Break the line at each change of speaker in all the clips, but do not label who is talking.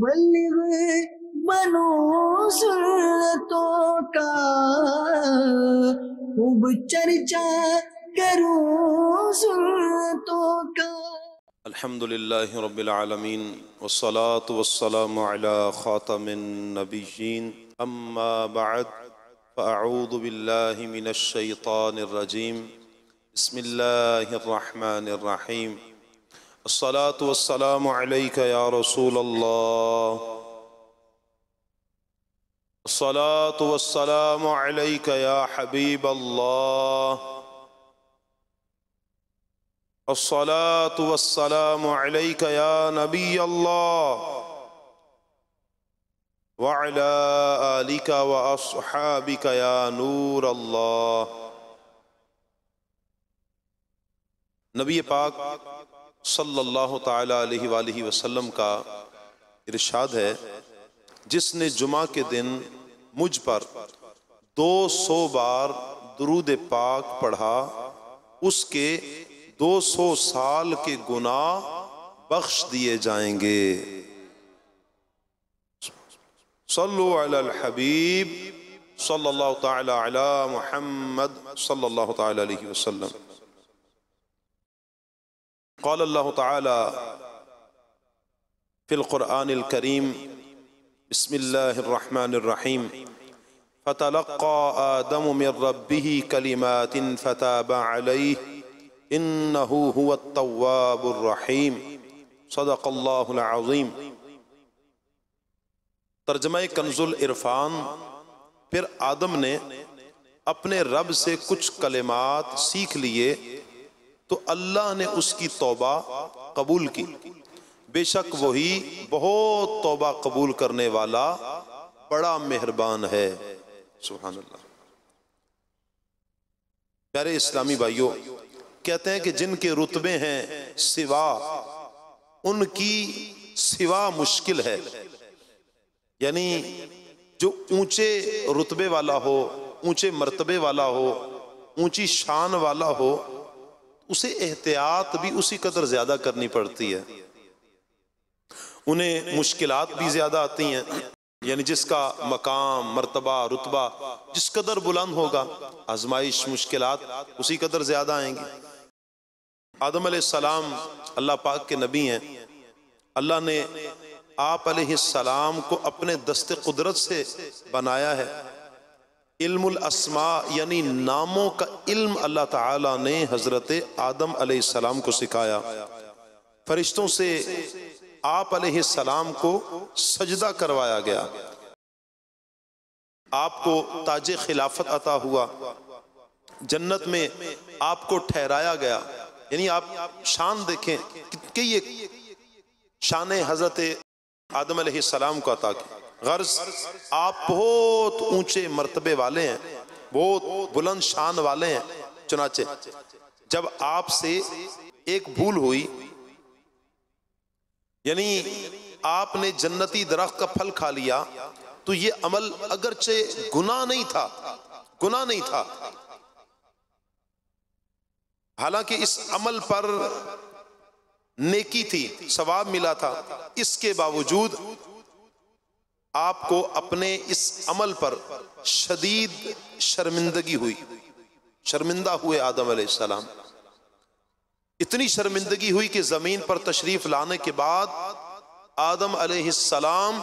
बल्लिग बनो सुन्नतों का, खूब चर्चा करूं सुन्नतों का।
अल्हम्दुलिल्लाहि रब्बिल आलमीन वस्सलातु वस्सलामु अला खातमिन नबिय्यीन अम्मा बअद फ़अऊज़ु बिल्लाहि मिनश शैतानिर रजीम बिस्मिल्लाहिर रहमानिर रहीम अस्सलातु वस्सलामु अलैका या रसूलल्लाह अस्सलातु वस्सलामु अलैका या हबीबल्लाह अस्सलातु वस्सलामु अलैका या नबी अल्लाह व अला आलिका व अस्हाबिका या नूर अल्लाह। नबी पाक सल्लल्लाहु ताला अलैहि वसल्लम का इरशाद है, जिसने जुमा के दिन मुझ पर 200 बार दुरूद पाक पढ़ा, उसके 200 साल के गुनाह बख्श दिए जाएंगे। सल्लु अलल हबीब सल्लल्लाहु ताला अला मुहम्मद सल्लल्लाहु ताला अलैहि वसल्लम। क़ाल अल्लाहु ताला फिल क़ुरआनिल करीम बिस्मिल्लाहिर रहमानिर रहीम फ़तलक़्क़ा आदमु मिन रब्बिही कलिमातिन फ़ताबा अलैहि इन्नहु हुवत तव्वाबुर रहीम। सदक़ल्लाहुल अज़ीम। तर्जमा कंजुल इरफान। फिर आदम ने अपने रब से कुछ कलिमात सीख लिए तो अल्लाह ने उसकी तौबा कबूल की, बेशक वही बहुत तौबा कबूल करने वाला बड़ा मेहरबान है। सुभान अल्लाह। प्यारे इस्लामी भाइयों, कहते हैं कि जिनके रुतबे हैं सिवा, उनकी सिवा मुश्किल है। यानी जो ऊंचे रुतबे वाला हो, ऊंचे मर्तबे वाला हो, ऊंची शान वाला हो, उसे एहतियात भी उसी कदर ज्यादा करनी पड़ती है। उन्हें मुश्किलात भी ज्यादा आती हैं। यानी जिसका मकाम मर्तबा रुतबा जिस कदर बुलंद होगा, आजमाइश मुश्किलात उसी कदर ज्यादा आएंगी। आदम अलैहिस्सलाम अल्लाह पाक के नबी हैं। अल्लाह ने आप अलैहिस्सलाम को अपने दस्ते कुदरत से बनाया है। इल्मुल अस्मा यानी नामों का इल्म अल्लाह ताला ने हजरत आदम अलैहिस्सलाम को सिखाया। फरिश्तों से आप अलैहिस्सलाम को सजदा करवाया गया। आपको ताजे खिलाफत अता हुआ। जन्नत में आपको ठहराया गया। यानी आप शान देखें कि ये शान हजरत आदम अलैहिस्सलाम को अता की। गर्ज आप बहुत ऊंचे मर्तबे वाले हैं, बहुत बुलंद शान वाले हैं। चुनाचे जब आपसे एक भूल हुई, यानी आपने जन्नती दरख्त का फल खा लिया, तो ये अमल अगरचे गुनाह नहीं था, गुनाह नहीं था, हालांकि इस अमल पर नेकी थी, सवाब मिला था, इसके बावजूद आपको अपने इस अमल पर शदीद शर्मिंदगी हुई। शर्मिंदा हुए आदम अलैहिस्सलाम। इतनी शर्मिंदगी हुई कि जमीन पर तशरीफ लाने के बाद आदम अलैहिस्सलाम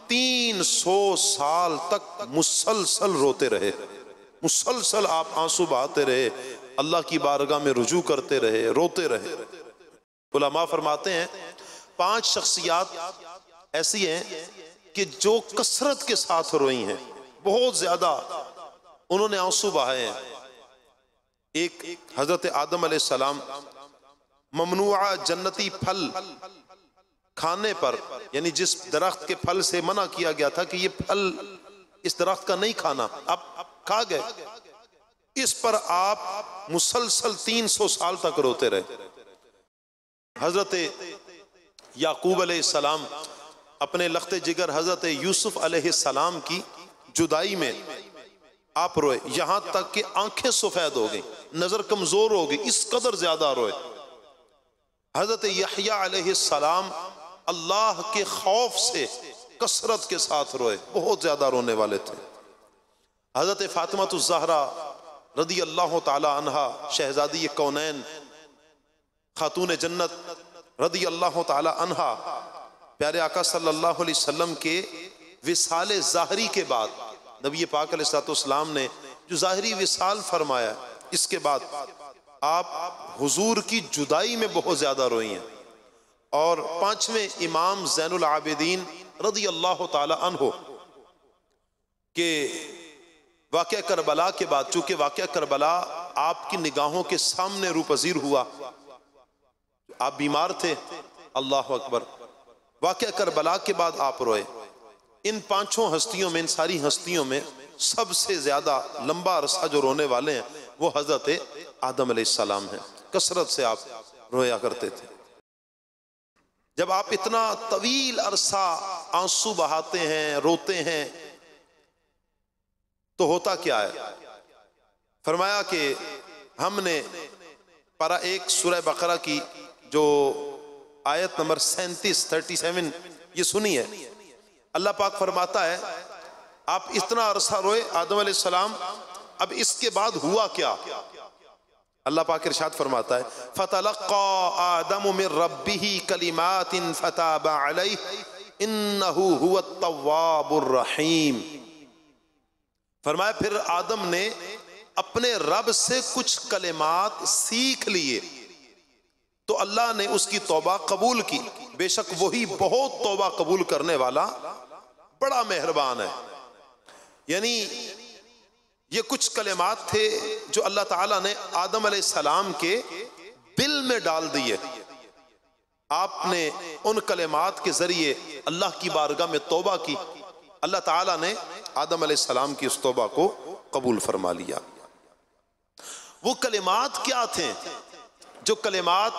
300 साल तक मुसलसल रोते रहे। मुसलसल आप आंसू बहाते रहे, अल्लाह की बारगाह में रुजू करते रहे, रोते रहे। उलमा फरमाते हैं 5 शख्सियात ऐसी हैं कि जो कसरत के साथ रोई हैं, बहुत ज्यादा उन्होंने आंसू बहाए हैं। एक हजरत आदम अलैहिस्सलाम ममनुआ जन्नती फल खाने पर, यानी जिस दरख्त के फल से मना किया गया था कि ये फल इस दरख्त का नहीं खाना, अब खा गए। इस पर आप मुसलसल 300 साल तक रोते रहे। हजरत याकूब अलैहिस्सलाम अपने लख्ते जिगर हजरत यूसुफ अलैहिस्सलाम की जुदाई में आप रोए, यहां तक कि आंखें सफेद हो गई, नजर कमजोर हो गई, इस कदर ज्यादा रोए। हजरत यहया अलैहिस्सलाम अल्लाह के खौफ से कसरत के साथ रोए, बहुत ज्यादा रोने वाले थे। हजरत फातिमा ज़हरा रदी अल्लाह ताला अन्हा, शहजादी कौनैन, खातून जन्नत रदी अल्लाह ताला अन्हा, प्यारे आका सल्लल्लाहु अलैहि वसल्लम के विसाले ज़ाहरी के बाद नबी पाक अलैहिस्सलाम ने जो ज़ाहरी विसाल फरमाया, इसके बाद आप हुजूर की जुदाई में बहुत ज्यादा रोई हैं। और पांचवें इमाम ज़ैनुल आबिदीन रदी अल्लाह ताला अन्हो के वाक़या करबला के बाद, चूंकि वाक़या करबला आपकी निगाहों के सामने रूपजीर हुआ, आप बीमार थे, अल्लाह अकबर, वाक़या करबला के बाद आप रोए। इन पांचों हस्तियों में, इन सारी हस्तियों में सबसे ज्यादा लंबा अरसा जो रोने वाले हैं वो हजरत आदम अलैहिस्सलाम हैं। कसरत से आप रोया करते थे। जब आप इतना तवील अरसा आंसू बहाते हैं, रोते हैं, तो होता क्या है? फरमाया कि हमने पारा 1 सूरह बकरा की जो आयत नंबर 37 ये सुनी है। अल्लाह पाक फरमाता है आप इतना अरसा रोए आदम अलैहिस्सलाम, अब इसके बाद हुआ क्या? अल्लाह पाक इरशाद फरमाता है फतलक्का आदम मिन रब्बिही कलिमातिन फताबा अलैहि इन्नहु हुवत तव्वाबुर रहीम। फरमाया फिर आदम ने अपने रब से कुछ कलिमात सीख लिए तो अल्लाह ने उसकी तौबा कबूल की, बेशक वही बहुत तौबा कबूल करने वाला बड़ा मेहरबान है। यानी ये कुछ कलिमात थे जो अल्लाह ताला ने आदम अलैहिस्सलाम के दिल में डाल दिए। आपने उन कलिमात के जरिए अल्लाह की बारगाह में तौबा की, अल्लाह ताला ने आदम अलैहिस्सलाम की उस तौबा को कबूल फरमा लिया। वो कलिमात क्या थे? जो कलिमात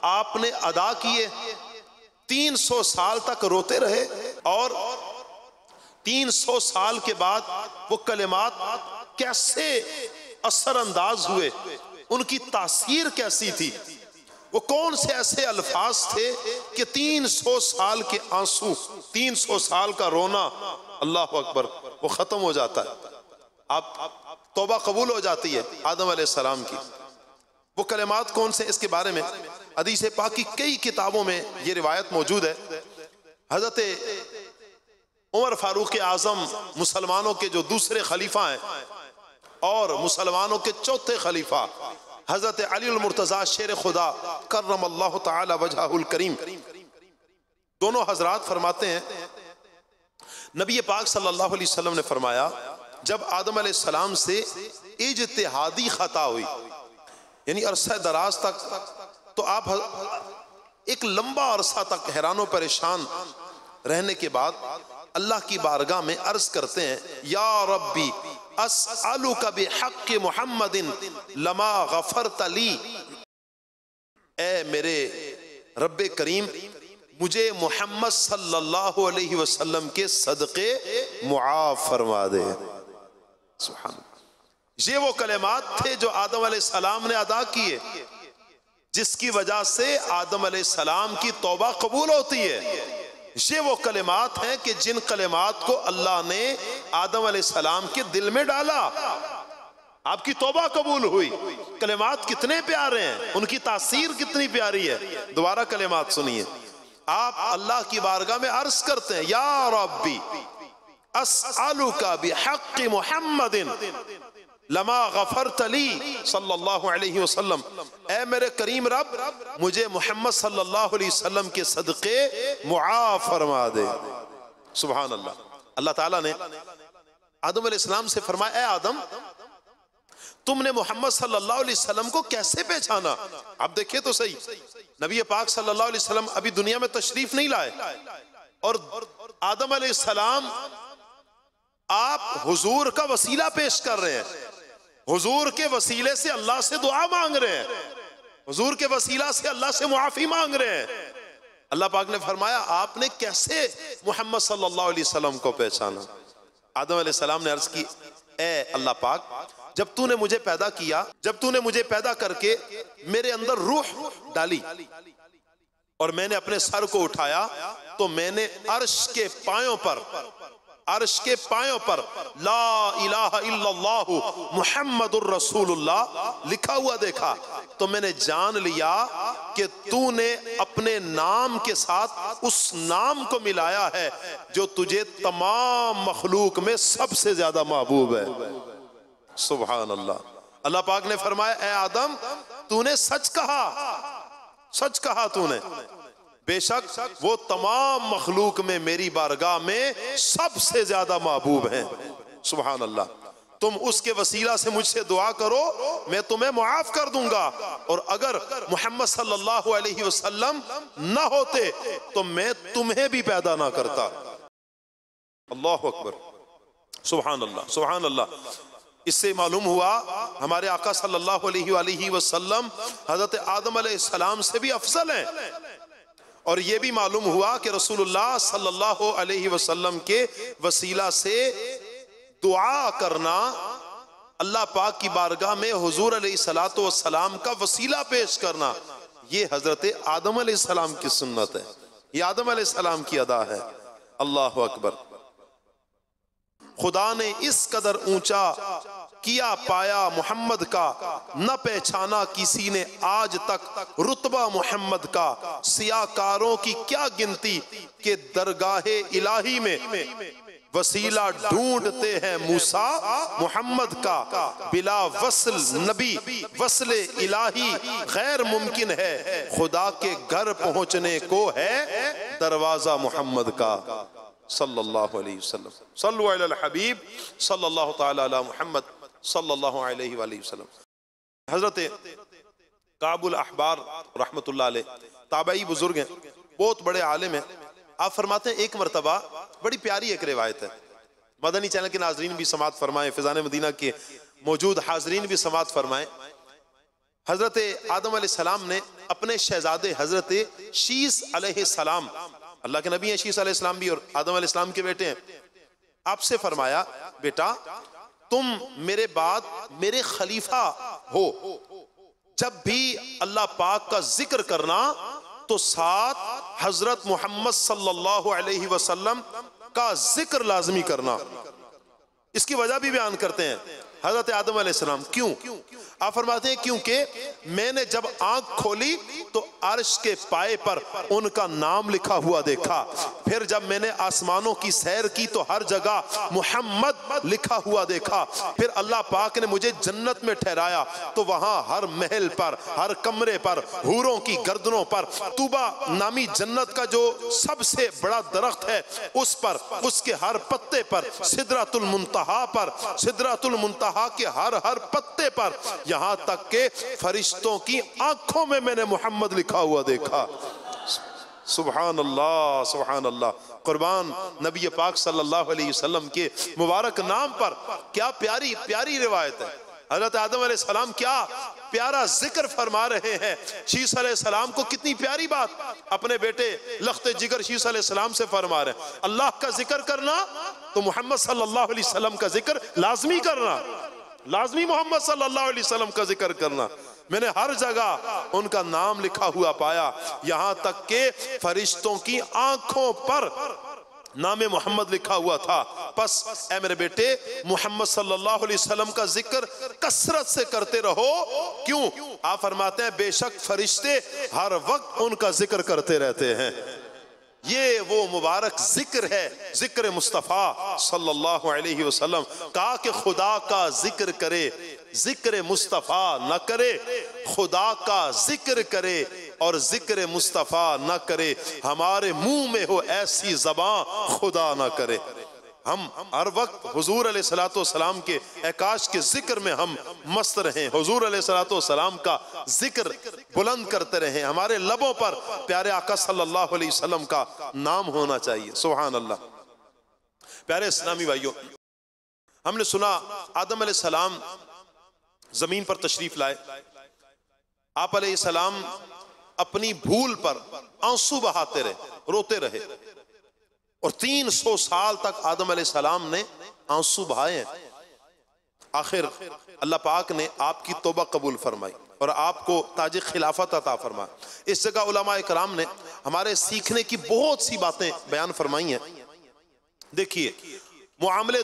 आपने अदा किए, 300 साल तक रोते रहे और 300 साल के बाद वो कलिमात कैसे असरअंदाज हुए, उनकी तासीर कैसी थी, वो कौन से ऐसे अल्फाज थे कि 300 साल के आंसू, 300 साल का रोना, अल्लाह अकबर, वो खत्म हो जाता है, आप तौबा कबूल हो जाती है आदम अलैहिस्सलाम की। वो कलिमात कौन से? इसके बारे में हदीस पाक की कई किताबों में ये रिवायत मौजूद है। हजरत उमर फारूक आजम मुसलमानों के जो दूसरे खलीफा हैं और मुसलमानों के चौथे खलीफा हजरत अली अल मुर्तजा शेर खुदा कर्रमल्लाहु ताला वजहुल करीम, दोनों हजरात फरमाते हैं नबी पाक सल्लल्लाहु अलैहि वसल्लम ने फरमाया जब आदम अलैहिस्सलाम से इज्तिहादी खता हुई, यानी अरसा दराज तक, तो आप एक लंबा अरसा तक हैरानो परेशान रहने के बाद अल्लाह की बारगाह में अर्ज करते हैं या रब्बी अस्अलुका बिहक़्क़ि मुहम्मदिन लमा गफ़रत ली, ए मेरे रब्बे करीम मुझे मोहम्मद सल्लल्लाहु अलैहि वसल्लम के सदक़े मुआफ़ फरमा दे। सुभान अल्लाह। ये वो कलिमात थे जो आदम अलैहिस्सलाम ने अदा किए, जिसकी वजह से आदम अलैहिस्सलाम की तौबा कबूल होती है। ये वो कलिमात हैं कि जिन कलिमात को अल्लाह ने आदम अलैहिस्सलाम के दिल में डाला, आपकी तौबा कबूल हुई। कलिमात कितने प्यारे हैं, उनकी तासीर कितनी प्यारी है। दोबारा कलिमात सुनिए, आप अल्लाह की बारगाह में अर्ज करते हैं या रब्बी अस्अलुका बिहक़्क़ि मुहम्मदिन लमा गफ़रत ली सल्लल्लाहु अलैहि वसल्लम, ऐ मेरे करीम रब मुझे मोहम्मद सल्लल्लाहु अलैहि वसल्लम के सदक़े मुआफ़ फरमा दे। सुभान अल्लाह। अल्लाह ताला ने आदम अलैहिस्सलाम से फरमाया ऐ आदम तुमने मोहम्मद सल्लल्लाहु अलैहि वसल्लम को कैसे पहचाना? आप देखिए तो सही, नबी पाक सल्लल्लाहु अलैहि वसल्लम अभी दुनिया में तशरीफ नहीं लाए और आदम अलैहिस्सलाम आप हुजूर का वसीला पेश कर रहे हैं, हुजूर के वसीले से अल्लाह से दुआ मांग रहे हैं, हुजूर के वसीला से अल्लाह से मुआफी मांग रहे हैं। अल्लाह पाक ने फरमाया आपने कैसे मोहम्मद सल्लल्लाहु अलैहि वसल्लम को पहचाना? आदम अलैहिस्सलाम ने अर्ज की ए अल्लाह पाक जब तूने मुझे पैदा किया, जब तूने मुझे पैदा करके मेरे अंदर रूह डाली और मैंने अपने सर को उठाया तो मैंने अर्श के पायों पर ला इलाहा इल्लल्लाहु मुहम्मदुर रसूलुल्लाह लिखा हुआ देखा। तो मैंने जान लिया कि तूने अपने नाम के साथ उस नाम को मिलाया है जो तुझे तमाम मखलूक में सबसे ज्यादा महबूब है। सुभान अल्लाह। अल्लाह पाक ने फरमाया, ए आदम तूने सच कहा तूने, बेशक वो तमाम मखलूक में मेरी बारगाह में सबसे ज्यादा महबूब हैं। सुभान अल्लाह। तुम उसके वसीला से मुझसे दुआ करो, मैं तुम्हें मुआफ कर दूंगा, और अगर मोहम्मद सल्लल्लाहु अलैहि वसल्लम न होते तो मैं तुम्हें भी पैदा ना करता। अल्लाह अकबर। सुभान अल्लाह, सुभान अल्लाह। इससे मालूम हुआ हमारे आका सल्लल्लाहु अलैहि वसल्लम हजरत आदम अलैहिस्सलाम से भी अफजल हैं, और यह भी मालूम हुआ कि रसूलुल्लाह सल्लल्लाहु अलैहि वसल्लम के वसीला से दुआ करना, अल्लाह पाक की बारगाह में हुजूर अलैहिस्सलातु वस्सलाम का वसीला पेश करना, ये हजरत आदम अलैहिस्सलाम की सुन्नत है, ये आदम अलैहिस्सलाम की अदा है। अल्लाह अकबर। खुदा ने इस कदर ऊंचा किया पाया मोहम्मद का, न पहचाना किसी ने आज तक रुतबा मोहम्मद का। सियाकारों की क्या गिनती के दरगाहे इलाही में वसीला ढूंढते हैं मूसा मोहम्मद का। बिला वसल नबी वसले इलाही गैर मुमकिन है, खुदा के घर पहुंचने को है दरवाजा मोहम्मद का। सल्लल्लाहु अलैहि वसल्लम। सल्लु अलल हबीब सल्लल्लाहु तआला अला मुहम्मद सल्लल्लाहु अलैहि वसल्लम। हजरत काबुल अहबार रहमतुल्लाह अलैह ताबई बुजुर्ग हैं, बहुत बड़े आलिम हैं। आप फरमाते हैं एक मरतबा, बड़ी प्यारी एक रिवायत है, मदनी चैनल के नाजरीन भी समात फरमाए, फिजान मदीना के मौजूद हाजरीन भी समात फरमाए। हजरत आदम अलैहिस्सलाम ने अपने शहजादे हजरत शीस अलैहिस्सलाम, अल्लाह के नबी हैं शीस अलैहिस्सलाम भी और आदम अलैहिस्सलाम के बेटे हैं, आपसे फरमाया, बेटा तुम मेरे बाद मेरे खलीफा हो, जब भी अल्लाह पाक का जिक्र करना तो साथ हजरत मोहम्मद सल्लल्लाहु अलैहि वसल्लम का जिक्र लाजमी करना। इसकी वजह भी बयान करते हैं हजरत आदम अलैहिस्सलाम। क्यों? आप फरमाते हैं क्योंकि मैंने जब आंख खोली तो अर्श के पाए पर उनका नाम लिखा हुआ देखा, फिर जब मैंने आसमानों की सैर की तो हर जगह मोहम्मद लिखा हुआ देखा, फिर अल्लाह पाक ने मुझे जन्नत में ठहराया तो वहां हर महल पर, हर कमरे पर, हूरों की गर्दनों पर, तूबा नामी जन्नत का जो सबसे बड़ा दरख्त है उस पर, उसके हर पत्ते पर, सिदरतुल मुंतहा पर, सिदरतुल मुंतहा के हर पत्ते पर, यहां तक के फरिश्तों की आंखों में मैंने मोहम्मद लिखा हुआ देखा। सुभान अल्लाह, सुभान अल्लाह। कुर्बान नबी पाक सल्लल्लाहु अलैहि वसल्लम के मुबारक नाम पर क्या प्यारी प्यारी रिवायत है। हजरत आदम अलैहिस्सलाम क्या प्यारा जिक्र फरमा रहे हैं। शीस अलैहिस्सलाम को कितनी प्यारी बात अपने बेटे लख्ते जिगर शीस अलैहिस्सलाम से फरमा रहे हैं। अल्लाह का जिक्र करना तो मोहम्मद सल्लल्लाहु अलैहि वसल्लम का जिक्र लाजमी करना, लाजमी मोहम्मद सल्लल्लाहु अलैहि वसल्लम का जिक्र करना। मैंने हर जगह उनका नाम लिखा हुआ पाया, यहां तक के फरिश्तों की आंखों पर नामे मोहम्मद लिखा हुआ था। बस ऐ मेरे बेटे मोहम्मद सल्लल्लाहु अलैहि वसल्लम का जिक्र कसरत से करते रहो। क्यों? आप फरमाते हैं बेशक फरिश्ते हर वक्त उनका जिक्र करते रहते हैं। ये वो मुबारक जिक्र है, जिक्र मुस्तफ़ा सल्लल्लाहु अलैहि वसल्लम। कहा कि खुदा का जिक्र करे, जिक्र मुस्तफ़ा न करे, खुदा का जिक्र करे और जिक्र मुस्तफ़ा न करे, हमारे मुंह में हो ऐसी ज़बान खुदा न करे। हम हर वक्त हुजूर अलैहिस्सलातु वस्सलाम के आकाश के जिक्र में हम मस्त रहें, हुजूर अलैहिस्सलातु वस्सलाम का जिक्र बुलंद करते रहें, हमारे लबों पर प्यारे आका सल्लल्लाहु अलैहि वसल्लम का नाम होना चाहिए। सुभान अल्लाह। प्यारे इस्लामी भाइयों, हमने सुना आदम अलैहिस्सलाम जमीन पर तशरीफ लाए, आप अलैहिस्सलाम अपनी भूल पर आंसू बहाते रहे, रोते रहे, और 300 साल तक आदम अलैहिस्सलाम ने आंसू बहाए हैं। आखिर अल्लाह पाक ने आपकी तौबा कबूल फरमाई और आपको ताज खिलाफत अता फरमाया। इस जगह उलमा इकराम ने हमारे सीखने की बहुत सी बातें बयान फरमाई हैं। देखिए, मुआमले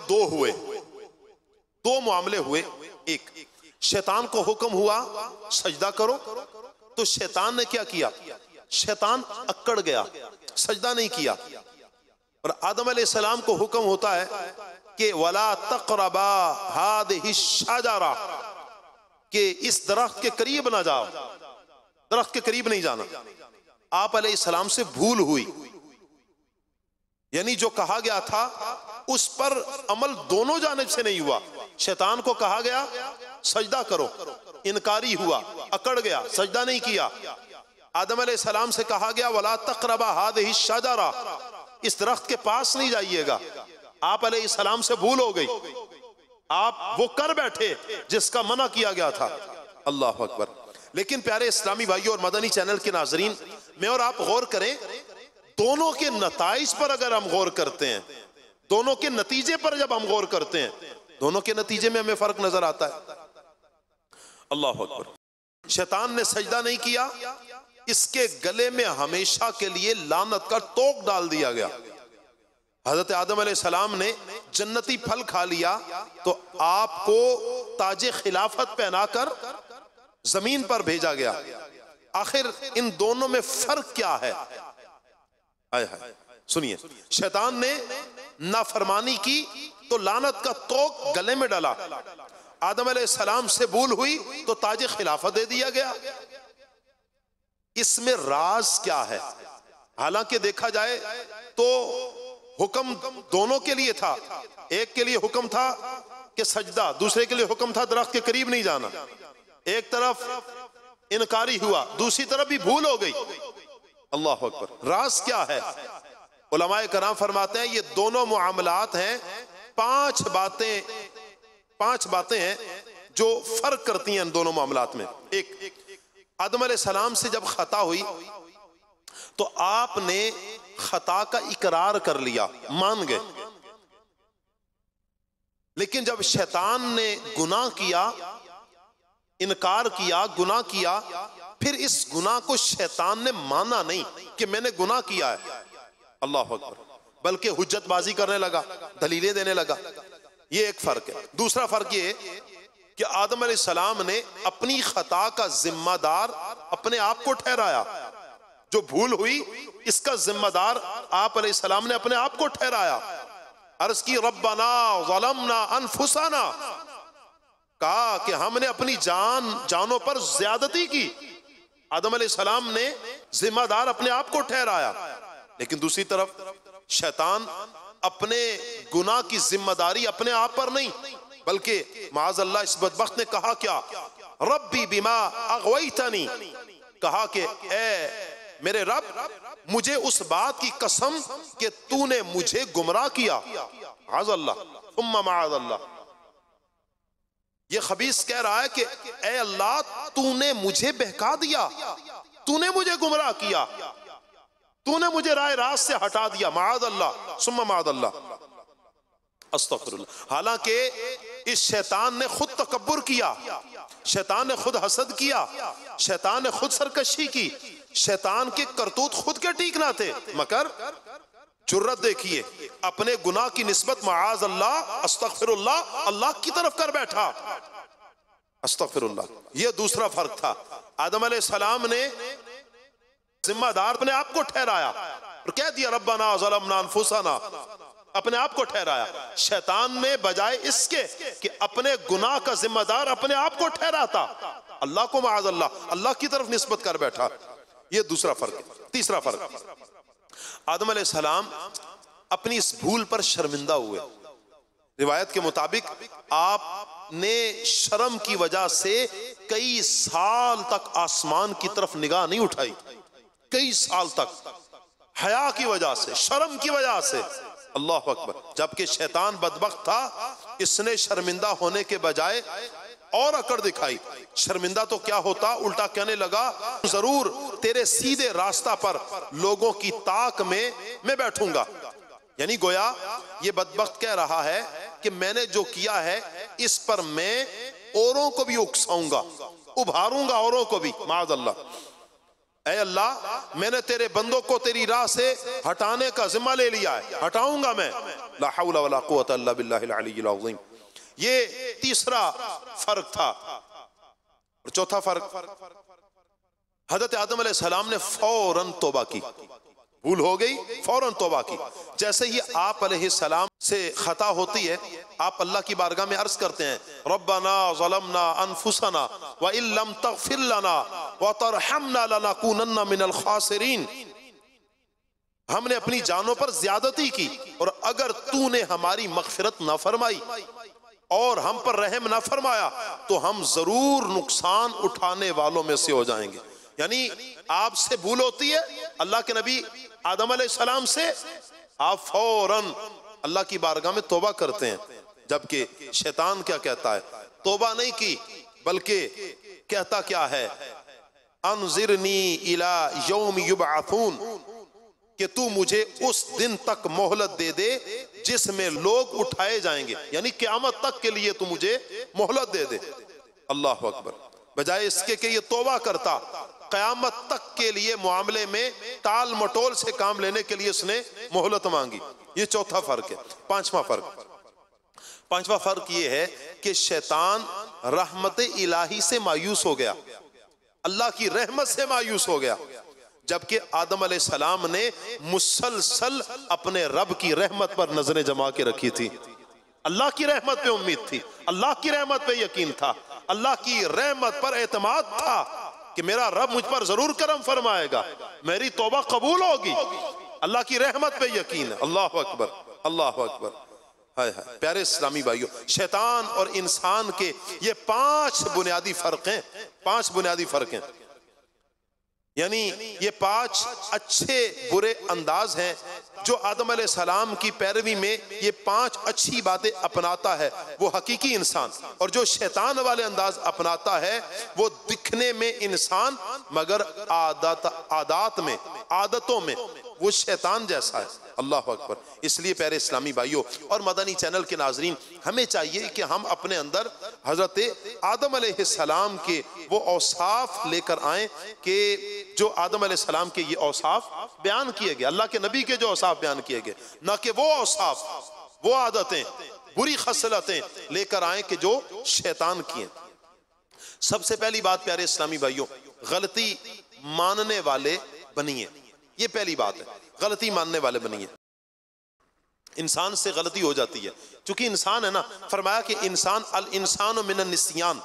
दो मामले हुए। एक, शैतान को हुक्म हुआ सजदा करो, तो शैतान ने क्या किया? शैतान अक्कड़ गया, सजदा नहीं किया। और आदम अलैहिस्सलाम को हुक्म होता है कि वला तक़रबा हादिहि शजरा, कि इस दरख्त के करीब ना जाओ, दरख्त के करीब नहीं जाना। आप अलैहिस्सलाम से भूल हुई, यानी जो कहा गया था उस पर अमल दोनों जानिब से नहीं हुआ। शैतान को कहा गया सजदा करो, इनकारी हुआ, अकड़ गया, सजदा नहीं किया। आदम अलैहिस्सलाम से कहा गया वला तक़रबा हादिहि शजरा, इस दरख्त के पास नहीं जाइएगा। आप अलैहिस्सलाम से भूल हो गई, आप वो कर बैठे जिसका मना किया गया था। अल्लाह अकबर। लेकिन प्यारे इस्लामी भाइयों और मदनी चैनल के नाजरीन, मैं और आप गौर करें, दोनों के नताइज पर अगर हम गौर करते हैं, दोनों के नतीजे पर जब हम गौर करते हैं, दोनों के नतीजे में हमें फर्क नजर आता है। अल्लाह अकबर। शैतान ने सजदा नहीं किया, इसके गले में हमेशा के लिए लानत का तोक डाल दिया गया। हजरत आदम अलैहिस्सलाम ने जन्नती फल खा लिया तो आपको ताजे खिलाफत पहनाकर जमीन पर भेजा गया। आखिर इन दोनों में फर्क क्या है? आय हाय, सुनिए, शैतान ने नाफरमानी की तो लानत का तोक गले में डाला। आदम अलैहिस्सलाम से भूल हुई तो ताजे खिलाफत दे दिया गया। इसमें राज क्या है? हालांकि देखा जाए तो हुक्म दोनों के लिए था। एक के लिए हुक्म था कि सजदा, दूसरे के लिए हुक्म था दरख्त के करीब नहीं जाना। एक तरफ इनकारी हुआ, दूसरी तरफ भी भूल हो गई। अल्लाह अकबर। राज क्या है? उलमाए कराम फरमाते हैं ये दोनों मुआमलात हैं, पांच बातें हैं जो फर्क करती हैं इन दोनों मामलात में। एक, आदम अलैहिस्सलाम से जब खता हुई तो आपने खता का इकरार कर लिया, मान गए। लेकिन जब शैतान ने गुनाह किया, इनकार किया, गुनाह किया, फिर इस गुनाह को शैतान ने माना नहीं कि मैंने गुनाह किया है। अल्लाह अकबर। बल्कि हुज्जतबाजी करने लगा, दलीलें देने लगा। ये एक फर्क है। दूसरा फर्क ये कि आदम अलैहिस्सलाम ने अपनी खता का जिम्मेदार अपने आप को ठहराया। जो भूल हुई इसका जिम्मेदार आप अलैहिस्सलाम ने अपने आप को ठहराया। अर्ज की रब्बना ज़लमना अनफुसना, कहा कि हमने अपनी जानों पर ज्यादती की। आदम अलैहिस्सलाम ने जिम्मेदार अपने आप को ठहराया। लेकिन दूसरी तरफ शैतान अपने गुनाह की जिम्मेदारी अपने आप पर नहीं, बल्कि माज़अल्लाह इस बदबख्त ने कहा क्या? रब्बी बिमा अग़वैतनी, कहा कि ए मेरे रब, मुझे उस बात की कसम कि तूने मुझे गुमराह किया। माज़अल्लाह सुम्मा माज़अल्लाह। ये खबीस कह रहा है कि ए अल्लाह, तूने मुझे बहका दिया, तूने मुझे गुमराह किया, तूने मुझे राह रास्त से हटा दिया। माज़अल्लाह सुम्मा माज़अल्लाह, अस्तग़फिरुल्लाह। हालांकि इस शैतान ने खुद तकब्बुर किया, शैतान ने खुद हसद किया, शैतान ने खुद सरकशी की, शैतान के करतूत खुद के ठीक ना थे, मगर जुर्रत देखिए, अपने गुनाह की निस्बत माज़अल्लाह, अस्तग़फिरुल्लाह, अल्लाह की तरफ कर बैठा। अस्तग़फिरुल्लाह। ये दूसरा फर्क था। आदम अलैहिस्सलाम ने जिम्मेदार अपने आप को ठहराया और कह दिया रब्बना ज़लमना अनफुसना, अपने आप को ठहराया। शैतान में बजाय इसके कि अपने गुनाह का जिम्मेदार अपने आप को ठहराता, अल्लाह को माज़अल्लाह, अल्लाह की तरफ निस्बत कर बैठा। ये दूसरा फर्क। तीसरा फर्क, आदम अलैहिस्सलाम अपनी इस भूल पर शर्मिंदा हुए। रिवायत के मुताबिक आपने शर्म की वजह से कई साल तक आसमान की तरफ निगाह नहीं उठाई, कई साल तक, हया की वजह से, शर्म की वजह से। अल्लाह अकबर। जबकि शैतान बदबख्त था, इसने शर्मिंदा होने के बजाय और अकड़ दिखाई। शर्मिंदा तो क्या होता, उल्टा कहने लगा जरूर तेरे सीधे रास्ता पर लोगों की ताक में मैं बैठूंगा। यानी गोया ये बदबख्त कह रहा है कि मैंने जो किया है इस पर मैं औरों को भी उकसाऊंगा, उभारूंगा औरों को भी। माज़अल्लाह। ऐ अल्लाह, मैंने तेरे बंदों को तेरी राह से हटाने का जिम्मा ले लिया है, हटाऊंगा मैं। ला हौला वला कुव्वता इल्ला बिल्लाहिल अलिय्यिल अज़ीम। ये तीसरा फर्क था। और चौथा फर्क, हजरत आदम अलैहिस्सलाम ने फौरन तौबा की, भूल हो गई, फौरन तौबा की। जैसे ही आप अलैहिस्सलाम से खता होती है, आप अल्लाह की बारगाह में अर्ज करते हैं, रब्बना ज़लमना अनफुसना व इल्लम तग़फिर लना व तरहमना लनकूनन्ना मिनल खासिरीन। हमने अपनी जानों पर ज्यादती की, और अगर तूने हमारी मग़फ़िरत ना फरमाई और हम पर रहम ना फरमाया तो हम जरूर नुकसान उठाने वालों में से हो जाएंगे। यानी आपसे भूल होती है, अल्लाह के नबी आदम अलैहिस्सलाम से, आप फौरन अल्लाह की बारगाह में तौबा करते हैं। जबकि शैतान क्या कहता है, तौबा नहीं की, बल्कि कहता क्या है, अनज़िरनी इला यौम युबअसून, कि तू मुझे उस दिन तक मोहलत दे दे जिसमें लोग उठाए जाएंगे, यानी क़यामत तक के लिए तू मुझे मोहलत दे दे। अल्लाह अकबर। बजाय इसके कि ये तौबा करता, क़यामत तक के लिए मामले में टाल मटोल से काम लेने के लिए उसने मोहलत मांगी। ये चौथा फर्क है। पांचवा फर्क ये है कि शैतान रहमत इलाही से मायूस हो गया, अल्लाह की रहमत से मायूस हो गया, जबकि आदम अलैहिस्सलाम ने मुसलसल अपने रब की रहमत पर नजरें जमा के रखी थी। अल्लाह की रहमत पे उम्मीद थी, अल्लाह की रहमत पे यकीन था, अल्लाह की रहमत पर एतमाद था कि मेरा रब मुझ पर जरूर करम फरमाएगा, मेरी तौबा कबूल होगी। अल्लाह की रहमत पे यकीन है। अल्लाह अकबर, अल्लाह अकबर। हाय हाय प्यारे इस्लामी भाइयों, शैतान और इंसान के ये 5 बुनियादी फर्क हैं, 5 बुनियादी फर्क हैं। यानी ये 5 अच्छे बुरे अंदाज हैं जो आदम अलैहिस्सलाम की पैरवी में ये 5 अच्छी बातें अपनाता है वो हकीकी इंसान, और जो शैतान वाले अंदाज अपनाता है वो दिखने में इंसान मगर आदतों में वो शैतान जैसा है। अल्लाह अकबर। इसलिए प्यारे इस्लामी भाइयों और मदनी चैनल के नाजरीन, हमें चाहिए कि हम अपने अंदर हजरत आदम अलैहिस्सलाम के वो औसाफ लेकर आए कि जो आदम अलैहिस्सलाम के ये औसाफ बयान किए गए, अल्लाह के नबी के जो औसाफ बयान किए गए, ना कि वो औसाफ, वो आदतें, बुरी खसलतें लेकर आए कि जो शैतान की हैं। सबसे पहली बात प्यारे इस्लामी भाइयों, गलती मानने वाले बनिए। ये पहली बात है, गलती मानने वाले बनिए। इंसान से गलती हो जाती है, क्योंकि इंसान है ना, फरमाया कि इंसान अल इंसान मिनन निस्यान,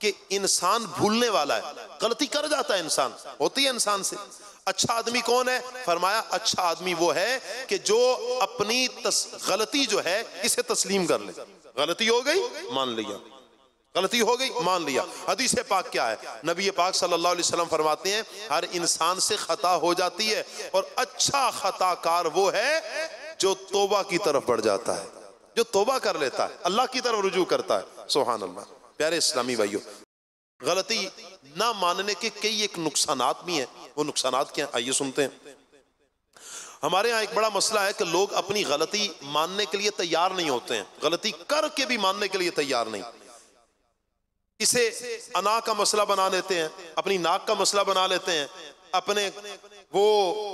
कि इंसान भूलने वाला है, गलती कर जाता है, इंसान होती है इंसान से। अच्छा आदमी कौन है? फरमाया अच्छा आदमी वो है कि जो अपनी गलती जो है इसे तस्लीम कर ले। गलती हो गई, मान लिया, गलती हो गई, मान लिया। हदीस पाक क्या है? नबी पाक सल्लल्लाहु अलैहि वसल्लम फरमाते हैं हर इंसान से खता हो जाती है, और अच्छा खताकार वो है जो तौबा की तरफ बढ़ जाता है, जो तौबा कर लेता है, अल्लाह की तरफ रुजू करता है। सुभान अल्लाह। प्यारे इस्लामी भाइयों, गलती ना मानने के कई एक नुकसानात भी हैं। वो नुकसानात क्या हैं, आइए सुनते हैं। हमारे यहाँ एक बड़ा मसला है कि लोग अपनी गलती मानने के लिए तैयार नहीं होते हैं, गलती करके भी मानने के लिए तैयार नहीं। इसे अना का मसला बना लेते हैं, अपनी नाक का मसला बना लेते हैं,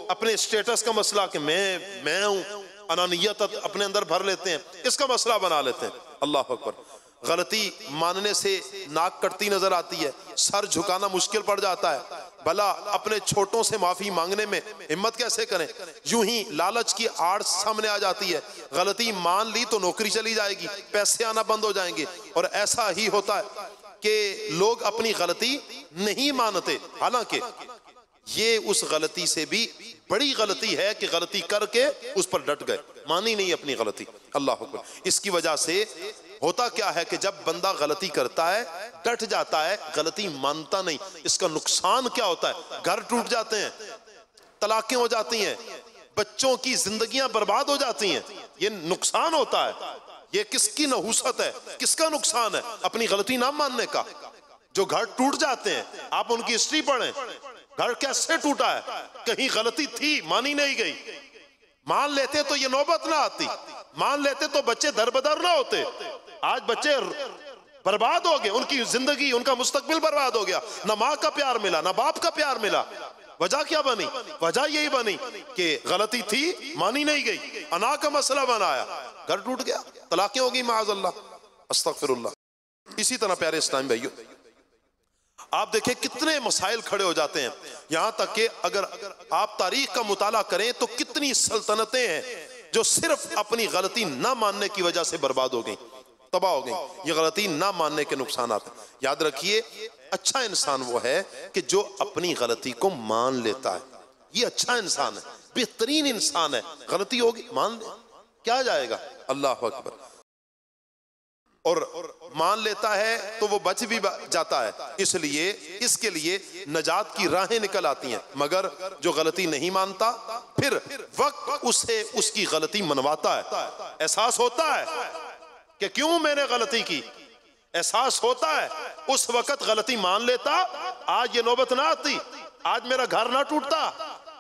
अपने स्टेटस का मसला कि मैं हूं, अनानियत अपने अंदर भर लेते हैं, इसका मसला बना लेते हैं। अल्लाह अकबर। गलती मानने से नाक कटती नजर आती है, सर झुकाना मुश्किल पड़ जाता है, भला अपने छोटों से माफी मांगने में हिम्मत कैसे करें? यूं ही लालच की आड़ सामने आ जाती है, गलती मान ली तो नौकरी चली जाएगी, पैसे आना बंद हो जाएंगे, और ऐसा ही होता है कि लोग अपनी गलती नहीं मानते, हालांकि ये उस गलती से भी बड़ी गलती है कि गलती करके उस पर डट गए, मानी नहीं अपनी गलती। अल्लाह अकबर। इसकी वजह से होता क्या है कि जब बंदा गलती करता है, डट जाता है, गलती मानता नहीं, इसका नुकसान क्या होता है? घर टूट जाते हैं, तलाकें हो जाती हैं, बच्चों की जिंदगियां बर्बाद हो जाती हैं। ये नुकसान होता है। ये किसकी नहुसत है, किसका नुकसान है? अपनी गलती ना मानने का। जो घर टूट जाते हैं, आप उनकी हिस्ट्री पढ़ें, घर कैसे टूटा है? कहीं गलती थी, मानी नहीं गई। मान लेते तो ये नौबत ना आती, मान लेते तो बच्चे दरबदर ना होते। आज बच्चे बर्बाद हो गए, उनकी जिंदगी, उनका मुस्तकबिल बर्बाद हो गया, ना माँ का प्यार मिला, ना बाप का प्यार मिला। वजह क्या बनी? वजह यही बनी कि गलती थी, मानी नहीं गई, अना का मसला बनाया, घर टूट गया, तलाक़ें हो गई माअज़ल्लाह, अस्तग़फिरुल्लाह। इसी तरह प्यारे इस्लामी भाइयों, आप देखें कितने मसाइल खड़े हो जाते हैं, यहां तक कि अगर आप तारीख का मुताला करें तो कितनी सल्तनतें हैं जो सिर्फ अपनी गलती ना मानने की वजह से बर्बाद हो गई, तबाह हो गई। ये गलती ना मानने के नुकसान आते हैं। याद रखिए, अच्छा इंसान वो है कि जो अपनी गलती को मान लेता है। ये अच्छा इंसान है, बेहतरीन इंसान है। गलती होगी, मान ले, क्या जाएगा, अल्लाह अकबर। और मान लेता है तो वो बच भी जाता है। इसलिए इसके लिए नजात की राहें निकल आती हैं। मगर जो गलती नहीं मानता, फिर वक्त उसे उसकी गलती मनवाता है। एहसास होता है कि क्यों मैंने गलती की, एहसास होता है, उस वक्त गलती मान लेता, आज ये नौबत ना आती, आज मेरा घर ना टूटता,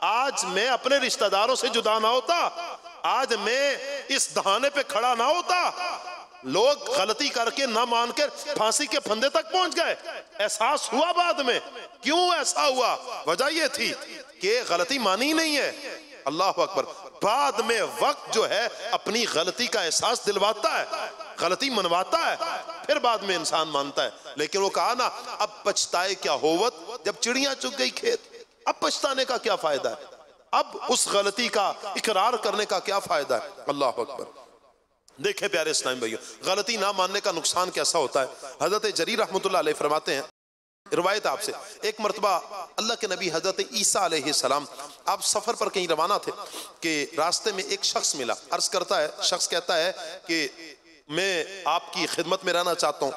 आज मैं अपने रिश्तेदारों से जुदा ना होता, आज मैं इस दहाने पे खड़ा ना होता। लोग गलती करके ना मान कर फांसी के फंदे तक पहुंच गए। एहसास हुआ बाद में, क्यों ऐसा हुआ? वजह यह थी कि गलती मानी नहीं है। अल्लाह अकबर। बाद में वक्त जो है अपनी गलती का एहसास दिलवाता है, गलती मनवाता है, फिर बाद में इंसान मानता है। लेकिन वो कहा ना, अब पछताए क्या होवत जब चिड़िया चुग गई खेत। अब पछताने का क्या फायदा है, अब उस गलती का इकरार करने का क्या फायदा है। अल्लाह अकबर। देखे प्यारे इस्लामी भाइयों, गलती ना मानने का नुकसान कैसा होता है। हजरत जरीर रहमतुल्लाह अलैह फरमाते हैं, रिवायत आपसे, एक मरतबा अल्लाह के नबी हजरत ईसा अलैहिस्सलाम, आप सफर पर कहीं रवाना थे कि रास्ते में एक शख्स मिला। अर्ज करता है, शख्स कहता है कि मैं आपकी खिदमत में रहना चाहता हूँ,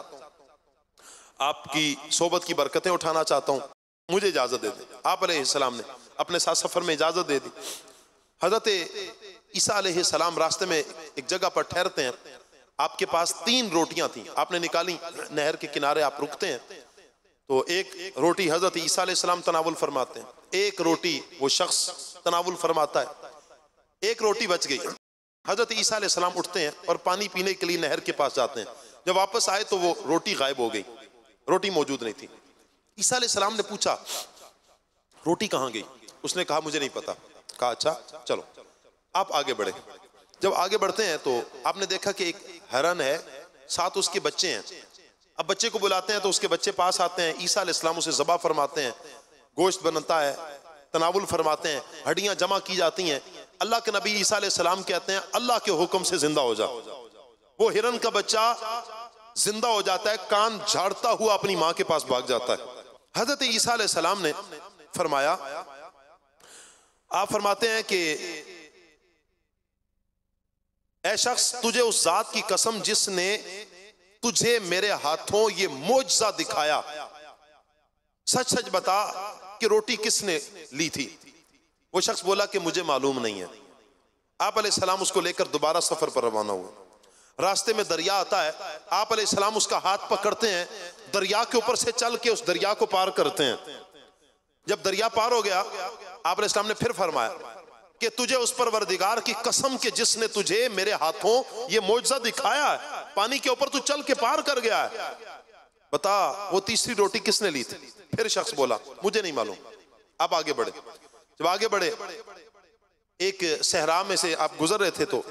आपकी सोबत की बरकतें उठाना चाहता हूँ, मुझे इजाजत दे दें। आप अलैहिस्सलाम ने अपने साथ सफर में इजाजत दे दी। हजरत ईसा अलैहिस्सलाम रास्ते में एक जगह पर ठहरते हैं। आपके पास 3 रोटियां थी, आपने निकाली, नहर के किनारे आप रुकते हैं तो एक रोटी हजरत ईसा अलैहिस्सलाम तनावुल फरमाते हैं, एक रोटी वो शख्स तनावुल फरमाता है, एक रोटी बच गई। हजरत ईसा अलैहिस्सलाम उठते हैं और पानी पीने के लिए नहर के पास जाते हैं। जब वापस आए तो वो रोटी गायब हो गई, रोटी मौजूद नहीं थी। ईसा अलैहिस्सलाम ने पूछा, रोटी कहाँ गई? उसने कहा, मुझे नहीं पता। कहा, अच्छा चलो आप आगे बढ़े। जब आगे बढ़ते हैं तो आपने देखा कि एक हिरन है, साथ उसके बच्चे हैं। अब बच्चे को बुलाते हैं तो उसके बच्चे पास आते हैं, ईसा अलैहिस्सलाम उसे ज़बा फरमाते हैं, गोश्त बनता है, तनावुल फरमाते हैं, हड्डियां जमा की जाती हैं। अल्लाह के नबी ईसा अलैहिस्सलाम कहते हैं, अल्लाह के हुक्म से जिंदा हो जा। वो हिरन का बच्चा जिंदा हो जाता है, कान झाड़ता हुआ अपनी माँ के पास भाग जाता है। हजरत ईसा अलैहिस्सलाम ने फरमाया, आप फरमाते हैं कि ऐ शख्स, तुझे उस जात की कसम जिसने तुझे मेरे हाथों ये मोजज़ा दिखाया, सच सच बता कि रोटी किसने ली थी? वो शख्स बोला कि मुझे मालूम नहीं है। आप अलैहिस्सलाम उसको लेकर दोबारा सफर पर रवाना हुए। रास्ते में दरिया आता है, आप अलैहिस्सलाम उसका हाथ पकड़ते हैं, दरिया के ऊपर से चल के उस दरिया को पार करते हैं। जब दरिया पार हो गया, आप अलैहिस्सलाम ने फिर फरमाया कि तुझे उस परवरदिगार की कसम के जिसने तुझे मेरे हाथों ये मोजज़ा दिखाया है, पानी के ऊपर तू चल के पार कर गया है, बता वो तीसरी रोटी किसने ली थी? फिर शख्स बोला, मुझे नहीं मालूम। आप आगे बढ़े। जब आगे बढ़े, एक सहरा में से आप गुजर रहे थे तो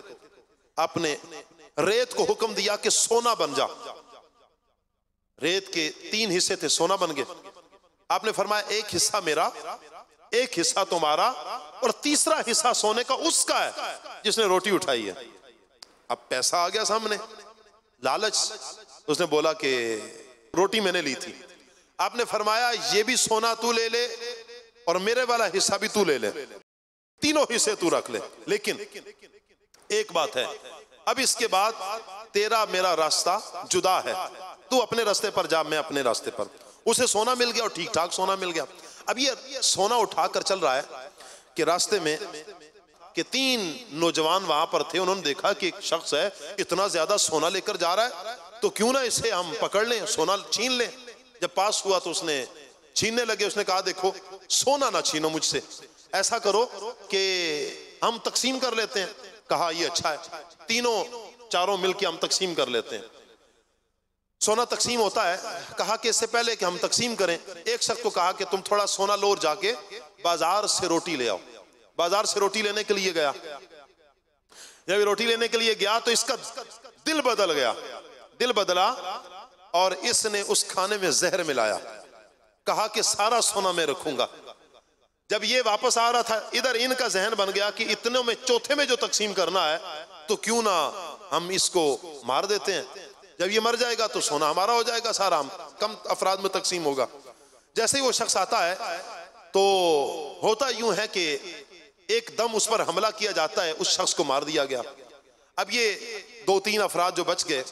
आपने रेत को हुक्म दिया कि सोना बन जा। रेत के 3 हिस्से थे, सोना बन गए। आपने फरमाया, एक हिस्सा मेरा, एक हिस्सा तुम्हारा और तीसरा हिस्सा सोने का उसका है जिसने रोटी उठाई है। अब पैसा आ गया सामने, लालच। उसने बोला कि रोटी मैंने ली थी। आपने फरमाया, ये भी सोना तू ले ले और मेरे वाला हिस्सा भी तू ले ले, तीनों हिस्से तू रख ले। लेकिन एक बात है, अब इसके बाद तेरा मेरा रास्ता जुदा है, तू अपने रास्ते पर जा, मैं अपने रास्ते पर। उसे सोना मिल गया और ठीक ठाक सोना मिल गया। अब ये सोना उठाकर चल रहा है कि रास्ते में कि 3 नौजवान वहां पर थे। उन्होंने देखा कि एक शख्स है, इतना ज्यादा सोना लेकर जा रहा है, तो क्यों ना इसे हम पकड़ लें, सोना छीन लें। जब पास हुआ तो उसने छीनने लगे। उसने कहा, देखो सोना ना छीनो मुझसे, ऐसा करो कि हम तकसीम कर लेते हैं। कहा, ये अच्छा है, तीनों चारों मिलकर हम तकसीम कर लेते हैं। सोना तकसीम होता है। कहा कि इससे पहले कि हम तकसीम करें, एक शख्स को कहा कि तुम थोड़ा सोना लो और जाके बाजार से रोटी ले आओ। बाजार से रोटी लेने के लिए गया। जब रोटी लेने के लिए गया तो इसका दिल बदल गया। दिल बदला और इसने उस खाने में जहर मिलाया। कहा कि सारा सोना मैं रखूंगा। जब ये वापस आ रहा था, इधर इनका जहन बन गया कि इतने में चौथे में जो तकसीम करना है तो क्यों ना हम इसको मार देते हैं। जब ये मर जाएगा तो सोना हमारा हो जाएगा सारा, हम कम अफराद में तकसीम होगा। जैसे ही वो शख्स आता है तो होता यूं है कि एकदम उस पर हमला किया जाता है, उस शख्स को मार दिया गया। अब ये 2-3 अफराद जो बच गए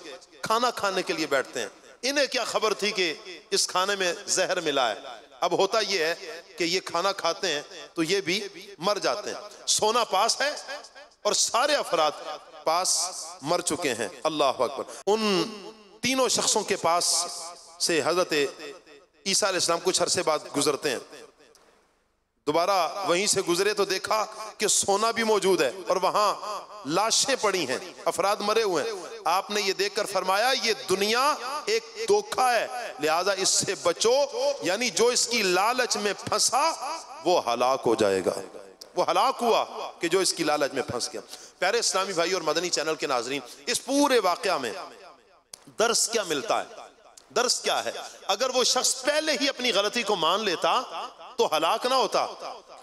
खाना खाने के लिए बैठते हैं। इन्हें क्या खबर थी कि इस खाने में जहर मिला है। अब होता यह है कि ये खाना खाते हैं तो ये भी मर जाते हैं। सोना पास है और सारे अफराद पास मर चुके हैं। अल्लाह अकबर। उन तीनों शख्सों के पास से हजरत ईसा अलैहिस्सलाम कुछ अरसे बाद गुजरते हैं। दोबारा वहीं से गुजरे तो देखा कि सोना भी मौजूद है और वहां लाशें पड़ी हैं, अफराद मरे हुए हैं। आपने ये देखकर फरमाया ये दुनिया एक धोखा है, लिहाजा इससे बचो, यानी जो इसकी लालच में फंसा वो हलाक हो जाएगा। वो हलाक हुआ कि जो इसकी लालच में फंस गया। प्यारे इस्लामी भाई और मदनी चैनल के नाजरीन, इस पूरे वाकया में दर्स क्या मिलता है? दर्स क्या है? अगर वो शख्स पहले ही अपनी गलती को मान लेता तो हलाक ना होता,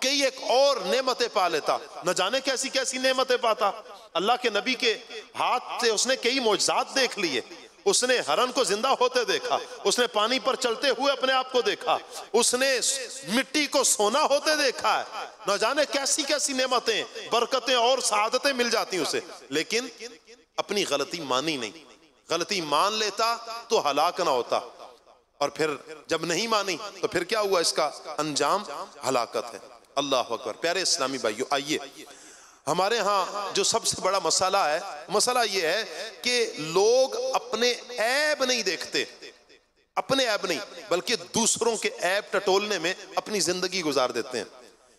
कई एक और नेमतें पा लेता। न जाने कैसी कैसी नेमतें पाता। अल्लाह के नबी के हाथ से उसने कई मौजज़ात देख लिए। उसने हरन को जिंदा होते देखा, उसने पानी पर चलते हुए अपने आप को देखा, उसने मिट्टी को सोना होते देखा है। न जाने कैसी कैसी नेमतें, बरकतें और सआदतें मिल जाती उसे, लेकिन अपनी गलती मानी नहीं। गलती मान लेता तो हलाक ना होता, और फिर जब नहीं मानी तो फिर क्या हुआ? इसका अंजाम हलाकत है। अल्लाह अकबर। प्यारे इस्लामी भाइयों, आइए हमारे यहाँ जो सबसे बड़ा मसला है, मसला ये है कि लोग अपने ऐब नहीं देखते, अपने ऐब नहीं बल्कि दूसरों के ऐब टटोलने में अपनी जिंदगी गुजार देते हैं।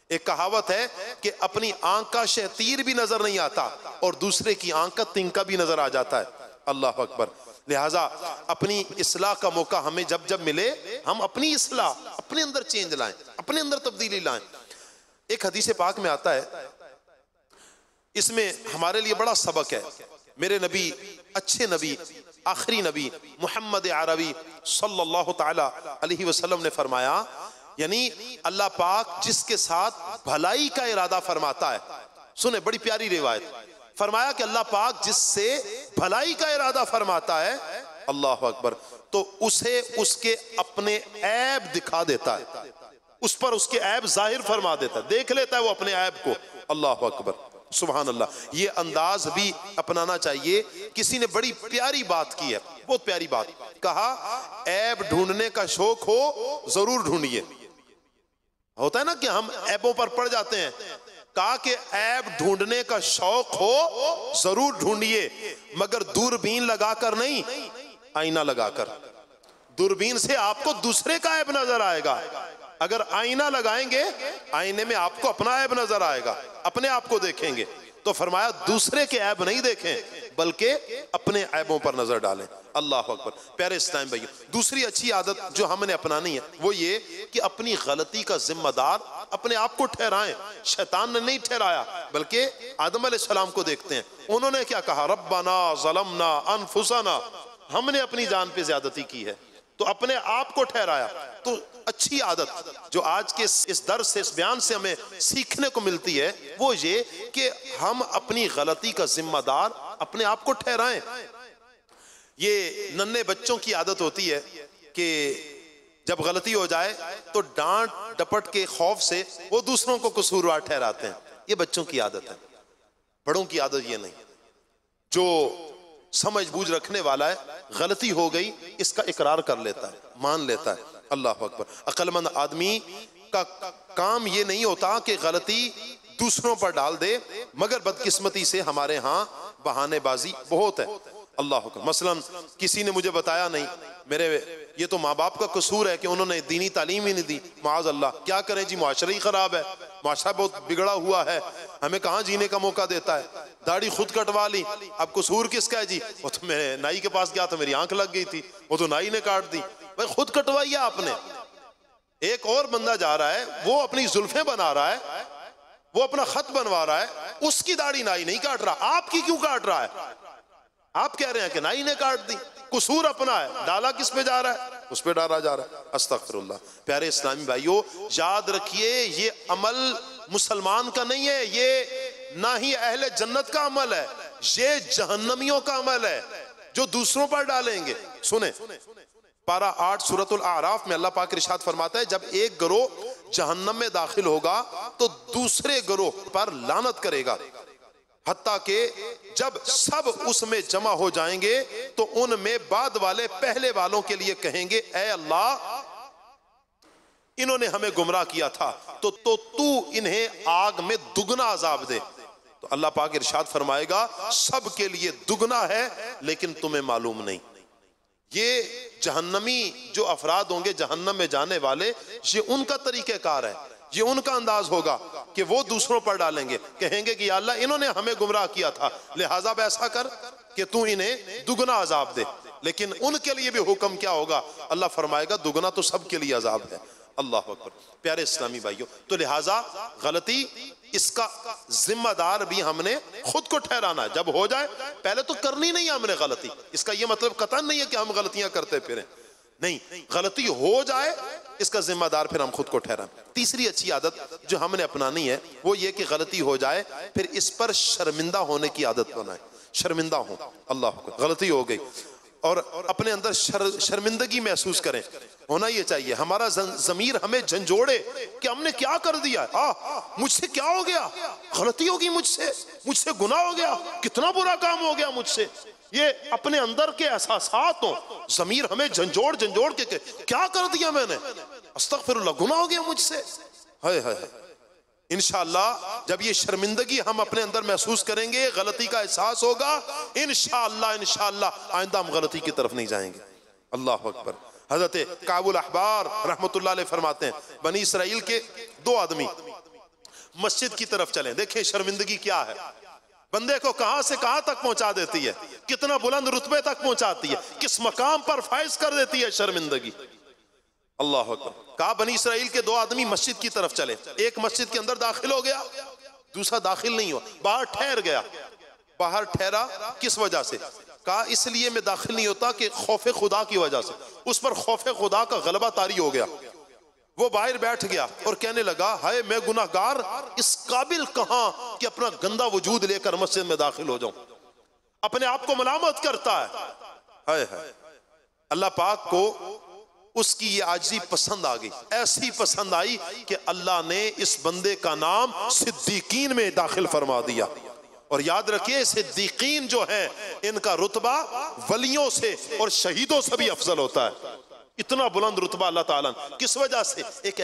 एक कहावत है कि अपनी आंख का शहतीर भी नजर नहीं आता और दूसरे की आंख का तिनका भी नजर आ जाता है। अल्लाह अकबर। लिहाजा अपनी इस्लाह का मौका हमें जब जब मिले, हम अपनी इस्लाह, अपने अंदर चेंज लाएं, अपने अंदर तब्दीली लाएं। एक हदीस पाक में आता है, इसमें हमारे लिए बड़ा सबक है। मेरे नबी, अच्छे नबी, आखिरी नबी मोहम्मद अरबी सल्लल्लाहु ताला अलैहि वसल्लम ने फरमाया, यानी अल्लाह पाक जिसके साथ भलाई का इरादा फरमाता है, सुने बड़ी प्यारी रिवायत, फरमाया कि अल्लाह पाक जिससे भलाई का इरादा फरमाता है, अल्लाह अकबर, तो उसे उसके अपने ऐब दिखा देता है, उस पर उसके ऐब जाहिर फरमा देता है, देख लेता है वो अपने ऐब को। अल्लाह अकबर, सुभान अल्लाह। ये अंदाज भी अपनाना चाहिए। किसी ने बड़ी प्यारी बात की है, बहुत प्यारी बात कहा, ऐब ढूंढने का शौक हो जरूर ढूंढिए। होता है ना कि हम ऐबों पर पड़ जाते हैं, कहा कि ऐब ढूंढने का शौक हो जरूर ढूंढिए, मगर दूरबीन लगाकर नहीं, आईना लगाकर। दूरबीन से आपको दूसरे का ऐब नजर आएगा, अगर आईना लगाएंगे आईने में आपको अपना ऐब नजर आएगा, अपने आप को देखेंगे। तो फरमाया दूसरे के ऐब नहीं देखें बल्कि अपने ऐबों पर नजर डालें। अल्लाह अकबर। प्यारे इस्लाम भाइयों, दूसरी अच्छी आदत जो हमने अपनानी है वो ये कि अपनी गलती का जिम्मेदार अपने आप को ठहराएं। शैतान ने नहीं ठहराया, बल्कि आदम अलैहिस्सलाम को देखते हैं, उन्होंने क्या कहा, रब्बना ज़लमना अनफुसना, हमने अपनी जान पे ज्यादती की है, तो अपने आप को ठहराया। तो अच्छी आदत जो आज के इस दर्स से, इस बयान से हमें सीखने को मिलती है वो ये कि हम अपनी गलती का जिम्मेदार अपने आप को ठहराएं। ये नन्हे बच्चों की आदत होती है कि जब गलती हो जाए तो डांट डपट के खौफ से वो दूसरों को कसूरवार ठहराते हैं। ये बच्चों की आदत है, बड़ों की आदत ये नहीं। जो समझ बूझ रखने वाला है, गलती हो गई इसका इकरार कर लेता है, मान लेता है। अल्लाह अकबर। अक्लमंद आदमी का काम ये नहीं होता कि गलती दूसरों पर डाल दे, मगर बदकिस्मती से हमारे यहाँ बहानेबाजी बहुत है। अल्लाह अकबर। मसलन किसी ने मुझे बताया नहीं, मेरे ये तो माँ बाप का कसूर है कि उन्होंने दीनी तालीम ही नहीं दी, माज़ अल्लाह, क्या करें जी, मुआशरा ही खराब है, मुआशरा बहुत बिगड़ा हुआ है, हमें कहाँ जीने का मौका देता है, दाढ़ी खुद कटवा ली, अब कसूर किसका है जी, वो तो मैं नाई के पास गया तो मेरी आंख लग गई थी, वो तो नाई ने काट दी। भाई खुद कटवाइए आपने, एक और बंदा जा रहा है, वो अपनी जुल्फें बना रहा है, वो अपना खत बनवा रहा है, उसकी दाढ़ी नाई नहीं काट रहा, आपकी क्यों काट रहा है? आप कह रहे हैं कि नाई ने काट दी, कसूर अपना है, डाला किस पे जा रहा है? उस पे डाला जा रहा है। अस्तगफिरुल्लाह। प्यारे इस्लामी भाइयों, याद रखिए ये अमल मुसलमान का नहीं है, ये ना ही अहले जन्नत का अमल है, ये जहन्नमियों का अमल है जो दूसरों पर डालेंगे। सुने, पारा 8 सूरतुल आराफ में अल्लाह पाक इरशाद फरमाता है, जब एक गिरोह जहन्नम में दाखिल होगा तो दूसरे गिरोह पर लानत करेगा, हत्ता के जब सब उसमें जमा हो जाएंगे तो उनमें बाद वाले पहले वालों के लिए कहेंगे, ऐ अल्लाह, इन्होंने हमें गुमराह किया था तो तू इन्हें आग में दुगना अजाब दे। तो अल्लाह पाक इरशाद फरमाएगा, सब के लिए दुगना है लेकिन तुम्हें मालूम नहीं। ये जहन्नमी जो अफराद होंगे, जहन्नम में जाने वाले, ये उनका तरीक़ेकार है, ये उनका अंदाज होगा कि वो दूसरों पर डालेंगे, कहेंगे कि या अल्लाह, इन्होंने हमें गुमराह किया था, लिहाजा ऐसा कर कि तू इन्हें दुगना अजाब दे। लेकिन उनके लिए भी हुक्म क्या होगा? अल्लाह फरमाएगा दुगना तो सबके लिए अजाब है। अल्लाह अकबर। प्यारे इस्लामी भाइयों, तो लिहाजा गलती इसका जिम्मेदार भी हमने खुद को ठहराना है। जब हो जाए, पहले तो करनी नहीं है हमने गलती, इसका यह मतलब कतई नहीं है कि हम गलतियां करते फिरें, नहीं, गलती हो जाए इसका जिम्मेदार फिर हम खुद को ठहराएं। तीसरी अच्छी आदत जो हमने अपनानी है वो ये कि गलती हो जाए फिर इस पर शर्मिंदा होने की आदत बनाए, शर्मिंदा हो, अल्लाह अकबर, गलती हो गई और अपने अंदर शर्मिंदगी महसूस करें, होना ये चाहिए। हमारा ज़मीर हमें झंझोड़े कि हमने क्या कर दिया, मुझसे क्या हो गया, गलती होगी मुझसे गुनाह हो गया, कितना बुरा काम हो गया मुझसे, ये अपने अंदर के एहसासात हो, ज़मीर हमें झंझोड़ के क्या कर दिया मैंने, अस्तगफिरुल्लाह, गुनाह हो गया मुझसे। हाय हाय। इंशाअल्लाह जब ये शर्मिंदगी हम अपने अंदर महसूस करेंगे, गलती का एहसास होगा, इंशाअल्लाह आइंदा हम गलती की तरफ नहीं जाएंगे। अल्लाह अकबर। हजरत काबुल अहबार रहमतुल्लाह अलैह फरमाते हैं, बनी इसराइल के 2 आदमी मस्जिद की तरफ चले, देखें शर्मिंदगी क्या है, बंदे को कहां से कहां तक पहुंचा देती है, कितना बुलंद रुतबे तक पहुंचाती है, किस मकाम पर फाइज कर देती है शर्मिंदगी। अल्लाह अकबर। कहा बनी इसराइल के 2 आदमी मस्जिद की तरफ चले, एक मस्जिद के अंदर दाखिल हो गया, दूसरा दाखिल नहीं हुआ, बाहर ठहर गया। बाहर ठहरा किस वजह से? कहा इसलिए मैं दाखिल नहीं होता कि खौफे खुदा की वजह से, उस पर खौफे खुदा का गलबा तारी हो गया। वो बाहर बैठ गया और कहने लगा, हाय मैं गुनाहगार, इस काबिल कहां कि अपना गंदा वजूद लेकर मस्जिद में दाखिल हो जाऊं, अपने आप को मलामत करता है। हाय हाय। अल्लाह पाक को उसकी ये आजिज़ी पसंद आ गई, ऐसी पसंद आई कि अल्लाह ने इस बंदे का नाम सिद्दीकीन में दाखिल फरमा दिया। और याद रखिए, सिद्दीकीन जो है इनका रुतबा वलियों से और शहीदों से भी अफजल होता है। इतना बुलंद रुतबा अल्लाह ताला ने, किस वजह से? एक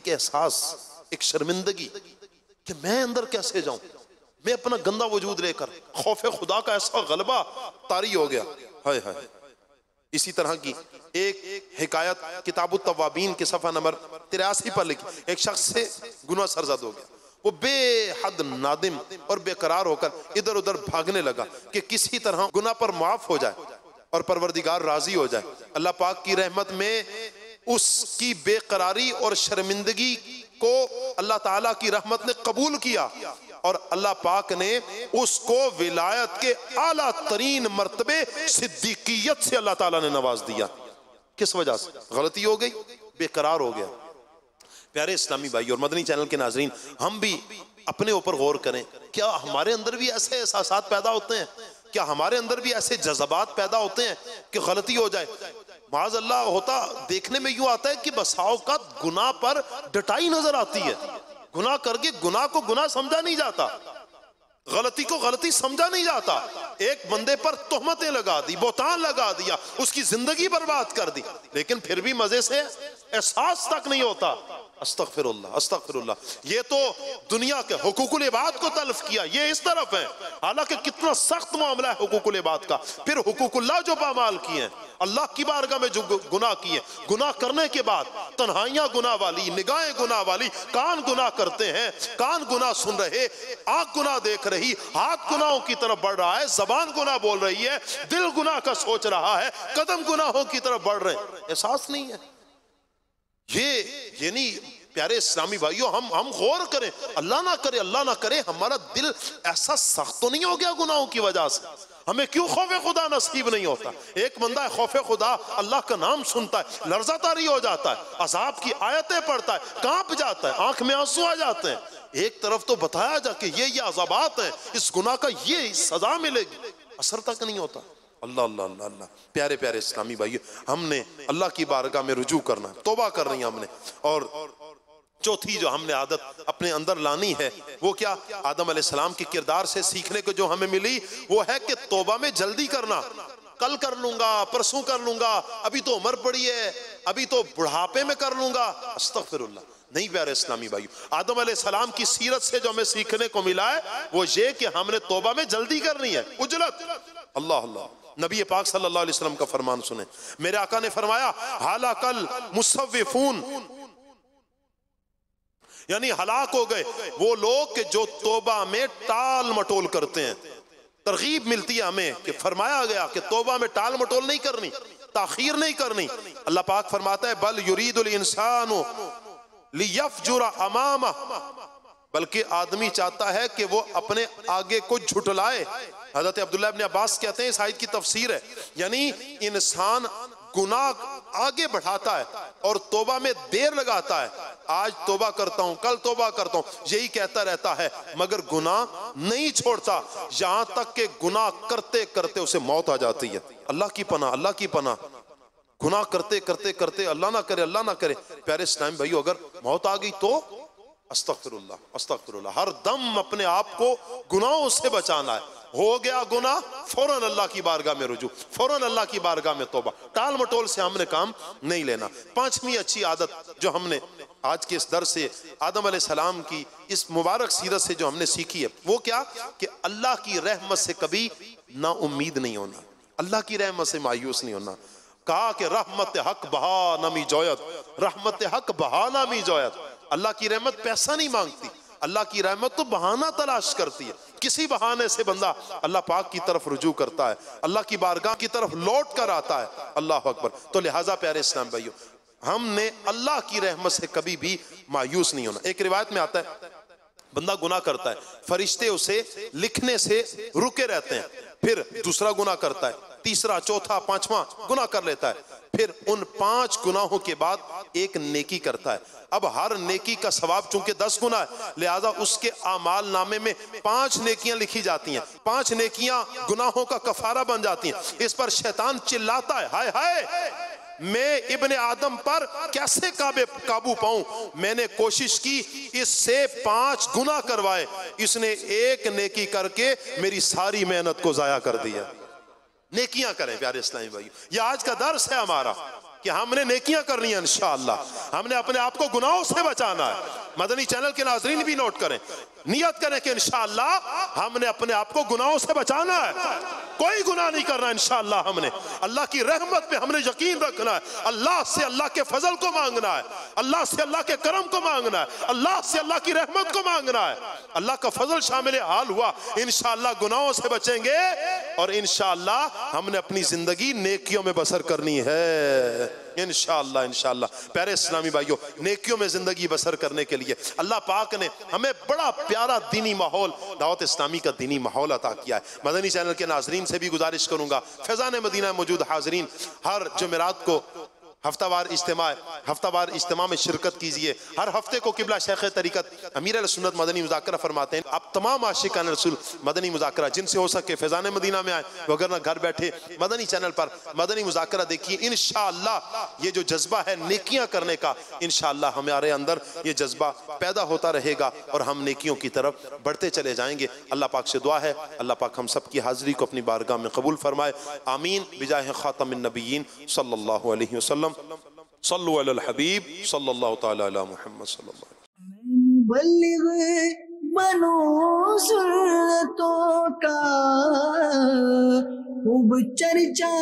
एहसास, एक शर्मिंदगी कि मैं अंदर कैसे जाऊं, मैं अपना गंदा वजूद लेकर, खौफे खुदा का ऐसा गलबा तारी हो गया। हाय हाय। इसी तरह की एक हिकायत किताबुत तवाबीन के सफ़ा नंबर 83 पर लिखी, एक शख्स से गुनाह सरजद हो गया, वो बेहद नादिम और बेकरार होकर इधर उधर भागने लगा कि किसी तरह गुनाह पर माफ हो जाए और परवरदिगार राजी हो जाए। अल्लाह पाक की रहमत में उसकी बेकरारी और शर्मिंदगी को अल्लाह ताला की रहमत ने कबूल किया और अल्लाह पाक ने उसको विलायत के आला तरीन मर्तबे सिद्दीकियत से अल्लाह ताला ने नवाज दिया। किस वजह से? गलती हो गई, बेकरार हो गया। प्यारे इस्लामी भाई और मदनी चैनल के नाजरीन, हम भी अपने ऊपर गौर करें, क्या हमारे अंदर भी ऐसे एहसासात पैदा होते हैं, क्या हमारे अंदर भी ऐसे जज्बात पैदा होते हैं कि गलती हो जाए? माज़ अल्लाह होता, देखने में यूं आता है कि बसाओ का गुनाह पर डटाई नजर आती है, गुनाह करके गुनाह को गुनाह समझा नहीं जाता, गलती को गलती समझा नहीं जाता। एक बंदे पर तोहमतें लगा दी, बोतान लगा दिया, उसकी जिंदगी बर्बाद कर दी, लेकिन फिर भी मजे से एहसास तक नहीं होता। अस्तगफिरुल्लाह, अस्तगफिरुल्लाह। ये तो दुनिया के हुकूकुल इबाद को तल्फ किया, ये इस तरफ है, हालांकि कितना सख्त मामला है हुकूकुल इबाद का। फिर हुकूकुल्लाह जो पामाल किए हैं, अल्लाह की बारगाह में जो गुनाह किए, गुनाह करने के बाद तन्हाइयां गुनाह वाली, निगाहें गुनाह वाली, कान गुनाह करते हैं, कान गुनाह सुन रहे, आंख गुनाह देख रही, हाथ गुनाहों की तरफ बढ़ रहा है, जबान गुनाह बोल रही है, दिल गुनाह का सोच रहा है, कदम गुनाहों की तरफ बढ़ रहे हैं, एहसास नहीं है। ये नहीं प्यारे इस्लामी भाइयों, हम गौर करें, अल्लाह ना करे हमारा दिल ऐसा सख्त तो नहीं हो गया गुनाहों की वजह से, हमें क्यों खौफे खुदा नसीब नहीं होता। एक बंदा है खौफे खुदा, अल्लाह का नाम सुनता है लर्जा तारी हो जाता है, अजाब की आयतें पढ़ता है कांप जाता है, आंख में आंसू आ जाते हैं। एक तरफ तो बताया जा कि ये अजाबात हैं, इस गुनाह का ये सजा मिलेगी, असर तक नहीं होता। अल्लाह अल्लाह अल्लाह अल्लाह। प्यारे प्यारे इस्लामी भाइयों, हमने अल्लाह की बारगाह में रुजू करना है, तौबा करनी है हमने। और चौथी जो हमने आदत अपने अंदर लानी है वो क्या, आदम अलैहिस्सलाम के किरदार से सीखने को जो हमें मिली वो है कि तौबा में जल्दी करना। कल कर लूंगा, परसों कर लूंगा, अभी तो उम्र पड़ी है, अभी तो बुढ़ापे में कर लूंगा, अस्तगफिरुल्लाह। नहीं प्यारे इस्लामी भाइयों, आदम अलैहिस्सलाम की सीरत से जो हमें सीखने को मिला है वो ये कि हमने तौबा में जल्दी करनी है, उजलत। अल्लाह अल्लाह। नबी पाक सल्लल्लाहु अलैहि वसल्लम का फरमान सुने, मेरे आका ने फरमाया हालाकल मुसव्विफून, यानी हलाक हो गए वो लोग कि जो तौबा में टाल मटोल करते हैं। तरगीब मिलती है हमें कि फरमाया गया कि तौबा में टाल मटोल नहीं करनी, ताखीर नहीं करनी। अल्लाह पाक फरमाता है बल युरीदुल इंसानु लियफजुरा अमामा, बल्कि आदमी चाहता है कि वो अपने आगे को झुटलाए। हज़रत अब्दुल्लाह इब्न अब्बास कहते हैं इस आयत की तफसीर है, यानी इंसान गुनाह आगे बढ़ाता है और तौबा में देर लगाता है, आज तौबा करता हूं, कल तौबा करता हूं, यही कहता रहता है मगर गुनाह नहीं छोड़ता, यहां तक कि गुनाह करते करते उसे मौत आ जाती है। अल्लाह की पनाह, अल्लाह की पनाह। गुनाह करते करते करते, अल्लाह ना करे, अल्लाह ना करे। प्यारे इस्लामी भाइयों, अगर मौत आ गई तो अस्तगफिरुल्लाह, अस्तगफिरुल्लाह। हर दम अपने आप को गुनाहों से बचाना है। हो गया गुनाह, फौरन अल्लाह की बारगाह में रुजू, फौरन अल्लाह की बारगाह में तौबा, टाल मटोल से हमने काम नहीं लेना। पांचवी अच्छी आदत जो हमने आज के इस दर से आदम अलैहिस्सलाम की इस मुबारक सीरत से जो हमने सीखी है वो क्या, कि अल्लाह की रहमत से कभी ना उम्मीद नहीं होना, अल्लाह की रहमत से मायूस नहीं होना। कहा कि रहमत हक बहा नमी जोयत, रहमत हक बहा नमी जोयत। अल्लाह की रहमत पैसा नहीं मांगती, अल्लाह की रहमत तो बहाना तलाश करती है। किसी बहाने से बंदा अल्लाह पाक की तरफ रुजू करता है, अल्लाह की बारगाह की तरफ लौट कर आता है। अल्लाह अकबर। तो लिहाजा प्यारे इस्लाम भाइयों, हमने अल्लाह की रहमत से कभी भी मायूस नहीं होना। एक रिवायत में आता है बंदा गुनाह करता है, फरिश्ते उसे लिखने से रुके रहते हैं, फिर दूसरा गुनाह करता है, तीसरा, चौथा, पांचवा गुनाह कर लेता है, फिर उन 5 गुनाहों के बाद एक नेकी करता है। अब हर नेकी का सवाब चूंकि 10 गुना है, लिहाजा उसके आमाल नामे में 5 नेकियां लिखी जाती हैं, 5 नेकियां गुनाहों का कफारा बन जाती हैं। इस पर शैतान चिल्लाता है, हाय हाय मैं इब्ने आदम पर कैसे काबू पाऊं, मैंने कोशिश की इससे 5 गुनाह करवाए, इसने एक नेकी करके मेरी सारी मेहनत को जाया कर दिया। नेकियां करें प्यारे इस्लामी भाई, ये आज का दर्स है हमारा कि हमने नेकियां करनी है इंशाअल्लाह। हमने अपने आप को गुनाहों से बचाना है। मदनी चैनल के नाज़रीन भी नोट करें, नियत करें कि इंशाअल्लाह हमने अपने आप को गुनाहों से बचाना है, कोई गुनाह नहीं करना इंशाअल्लाह। हमने अल्लाह की रहमत पे हमने यकीन रखना है, अल्लाह से अल्लाह के फजल को मांगना है, अल्लाह से अल्लाह के करम को मांगना है, अल्लाह से अल्लाह की रहमत को मांगना है। अल्लाह का फजल शामिल हाल हुआ, इंशाअल्लाह गुनाहों से बचेंगे और इंशाअल्लाह हमने अपनी जिंदगी नेकियों में बसर करनी है इंशाअल्लाह। इंशाअल्लाह प्यारे इस्लामी भाइयों, नेकियों में जिंदगी बसर करने के लिए अल्लाह पाक ने हमें बड़ा प्यारा दीनी माहौल, दावत इस्लामी का दीनी माहौल अता किया है। मदनी चैनल के नाजरीन से भी गुजारिश करूंगा, फैज़ान मदीना में मौजूद हाजरीन हर जुमेरात को हफ्तावार इज्तिमा में शिरकत कीजिए। हर हफ्ते को किबला शेख तरीक़त अमीर अहले सुन्नत मदनी मुज़ाकरा फरमाते हैं। आप तमाम आशिकान रसूल मदनी मुज़ाकरा जिनसे हो सके फैज़ान मदीना में आए, वगरना घर बैठे मदनी चैनल पर मदनी मुज़ाकरा देखिए। इंशाअल्लाह ये जो जज्बा है नेकियां करने का, इंशाअल्लाह हमारे अंदर ये जज्बा पैदा होता रहेगा और हम नेकियों की तरफ बढ़ते चले जाएंगे। अल्लाह पाक से दुआ है, अल्लाह पाक हम सब की हाज़िरी को अपनी बारगाह में कबूल फरमाए। आमीन बिजाह खातमिन नबिय्यीन सल्लल्लाहु अलैहि वसल्लम। सल्लु अलल हबीब सल्लल्लाहु तआला अला मुहम्मद सल्लल्लाहु
बल्लिग बनो सुन्नतों का, खूब चर्चा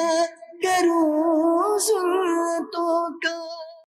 करूं सुन्नतों का।